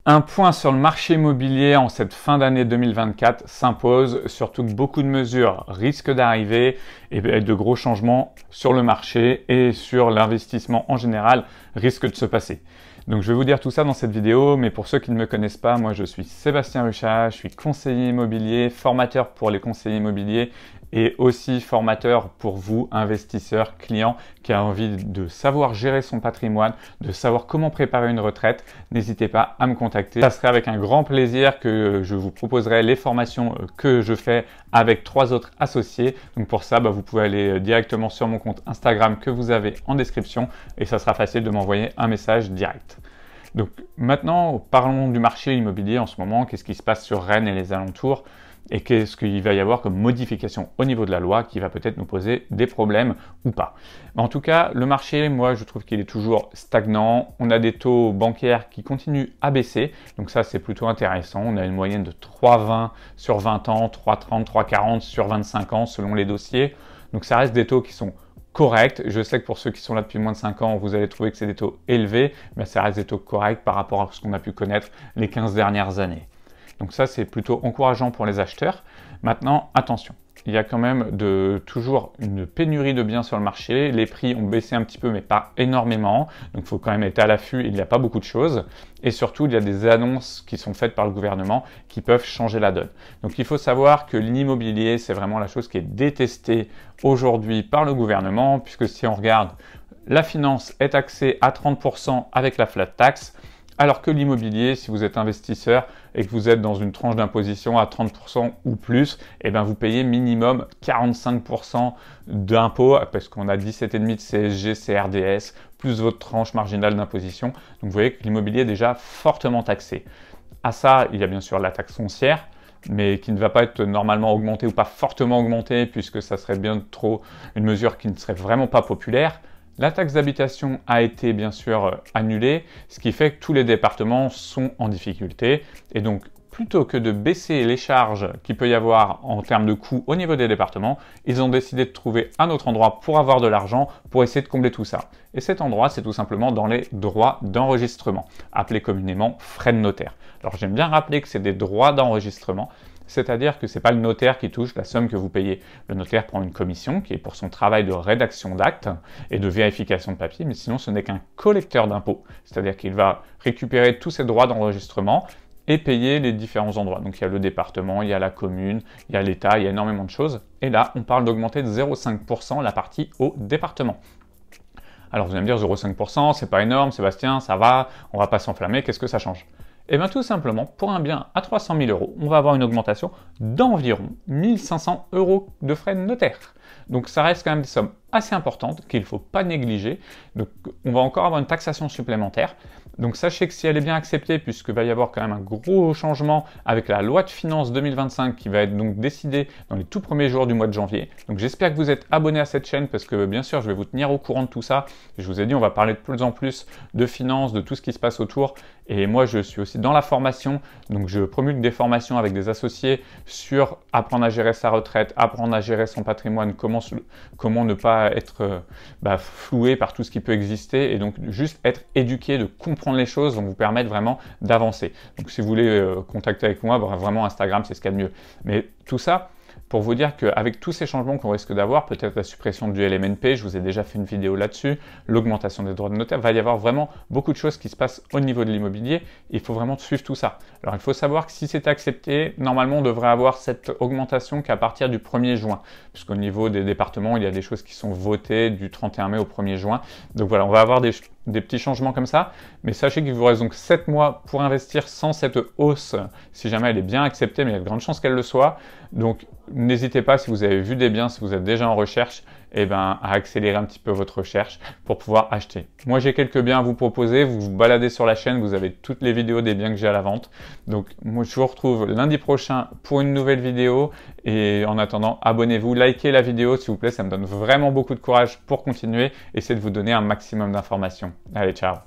Un point sur le marché immobilier en cette fin d'année 2024 s'impose, surtout que beaucoup de mesures risquent d'arriver et de gros changements sur le marché et sur l'investissement en général risquent de se passer. Donc je vais vous dire tout ça dans cette vidéo, mais pour ceux qui ne me connaissent pas, moi je suis Sébastien Ruchat, je suis conseiller immobilier, formateur pour les conseillers immobiliers et aussi formateur pour vous, investisseurs, clients, qui a envie de savoir gérer son patrimoine, de savoir comment préparer une retraite. N'hésitez pas à me contacter. Ça serait avec un grand plaisir que je vous proposerai les formations que je fais avec 3 autres associés. Donc pour ça, vous pouvez aller directement sur mon compte Instagram que vous avez en description et ça sera facile de m'envoyer un message direct. Donc maintenant, parlons du marché immobilier en ce moment. Qu'est-ce qui se passe sur Rennes et les alentours? Et qu'est-ce qu'il va y avoir comme modification au niveau de la loi qui va peut-être nous poser des problèmes ou pas. En tout cas, le marché, moi, je trouve qu'il est toujours stagnant. On a des taux bancaires qui continuent à baisser. Donc ça, c'est plutôt intéressant. On a une moyenne de 3,20 sur 20 ans, 3,30, 3,40 sur 25 ans selon les dossiers. Donc ça reste des taux qui sont corrects. Je sais que pour ceux qui sont là depuis moins de 5 ans, vous allez trouver que c'est des taux élevés, mais ça reste des taux corrects par rapport à ce qu'on a pu connaître les 15 dernières années. Donc ça, c'est plutôt encourageant pour les acheteurs. Maintenant, attention, il y a quand même toujours une pénurie de biens sur le marché. Les prix ont baissé un petit peu, mais pas énormément. Donc il faut quand même être à l'affût, il n'y a pas beaucoup de choses. Et surtout, il y a des annonces qui sont faites par le gouvernement qui peuvent changer la donne. Donc il faut savoir que l'immobilier, c'est vraiment la chose qui est détestée aujourd'hui par le gouvernement, puisque si on regarde, la finance est taxée à 30% avec la flat tax, alors que l'immobilier, si vous êtes investisseur et que vous êtes dans une tranche d'imposition à 30% ou plus, vous payez minimum 45% d'impôt parce qu'on a 17,5% de CSG, CRDS, plus votre tranche marginale d'imposition. Donc vous voyez que l'immobilier est déjà fortement taxé. À ça, il y a bien sûr la taxe foncière, mais qui ne va pas être normalement augmentée ou pas fortement augmentée puisque ça serait bien trop une mesure qui ne serait vraiment pas populaire. La taxe d'habitation a été bien sûr annulée, ce qui fait que tous les départements sont en difficulté. Et donc, plutôt que de baisser les charges qu'il peut y avoir en termes de coûts au niveau des départements, ils ont décidé de trouver un autre endroit pour avoir de l'argent pour essayer de combler tout ça. Et cet endroit, c'est tout simplement dans les droits d'enregistrement, appelés communément frais de notaire. Alors j'aime bien rappeler que c'est des droits d'enregistrement, c'est-à-dire que ce n'est pas le notaire qui touche la somme que vous payez. Le notaire prend une commission qui est pour son travail de rédaction d'actes et de vérification de papier, mais sinon ce n'est qu'un collecteur d'impôts. C'est-à-dire qu'il va récupérer tous ces droits d'enregistrement et payer les différents endroits. Donc il y a le département, il y a la commune, il y a l'État, il y a énormément de choses. Et là, on parle d'augmenter de 0,5% la partie au département. Alors vous allez me dire 0,5%, c'est pas énorme, Sébastien, ça va, on va pas s'enflammer, qu'est-ce que ça change? Eh bien tout simplement, pour un bien à 300 000 €, on va avoir une augmentation d'environ 1 500 € de frais de notaire. Donc ça reste quand même des sommes assez importantes qu'il ne faut pas négliger. Donc on va encore avoir une taxation supplémentaire. Donc sachez que si elle est bien acceptée, puisque va y avoir quand même un gros changement avec la loi de finances 2025 qui va être donc décidée dans les tout premiers jours du mois de janvier. Donc j'espère que vous êtes abonnés à cette chaîne parce que bien sûr je vais vous tenir au courant de tout ça. Je vous ai dit on va parler de plus en plus de finances, de tout ce qui se passe autour. Et moi je suis aussi dans la formation, donc je promulgue des formations avec des associés sur apprendre à gérer sa retraite, apprendre à gérer son patrimoine, comment ne pas être floué par tout ce qui peut exister et donc juste être éduqué, de comprendre les choses vont vous permettre vraiment d'avancer. Donc si vous voulez contacter avec moi, vraiment Instagram c'est ce qu'il y a de mieux. Mais tout ça pour vous dire qu'avec tous ces changements qu'on risque d'avoir, peut-être la suppression du LMNP, je vous ai déjà fait une vidéo là-dessus, l'augmentation des droits de notaire, va y avoir vraiment beaucoup de choses qui se passent au niveau de l'immobilier. Il faut vraiment suivre tout ça. Alors il faut savoir que si c'est accepté, normalement on devrait avoir cette augmentation qu'à partir du 1er juin, puisqu'au niveau des départements, il y a des choses qui sont votées du 31 mai au 1er juin. Donc voilà, on va avoir des petits changements comme ça, mais sachez qu'il vous reste donc 7 mois pour investir sans cette hausse, si jamais elle est bien acceptée, mais il y a de grandes chances qu'elle le soit. Donc n'hésitez pas, si vous avez vu des biens, si vous êtes déjà en recherche, à accélérer un petit peu votre recherche pour pouvoir acheter. Moi j'ai quelques biens à vous proposer, vous vous baladez sur la chaîne, vous avez toutes les vidéos des biens que j'ai à la vente. Donc moi je vous retrouve lundi prochain pour une nouvelle vidéo et en attendant abonnez-vous, likez la vidéo s'il vous plaît, ça me donne vraiment beaucoup de courage pour continuer et c'est de vous donner un maximum d'informations. Allez, ciao!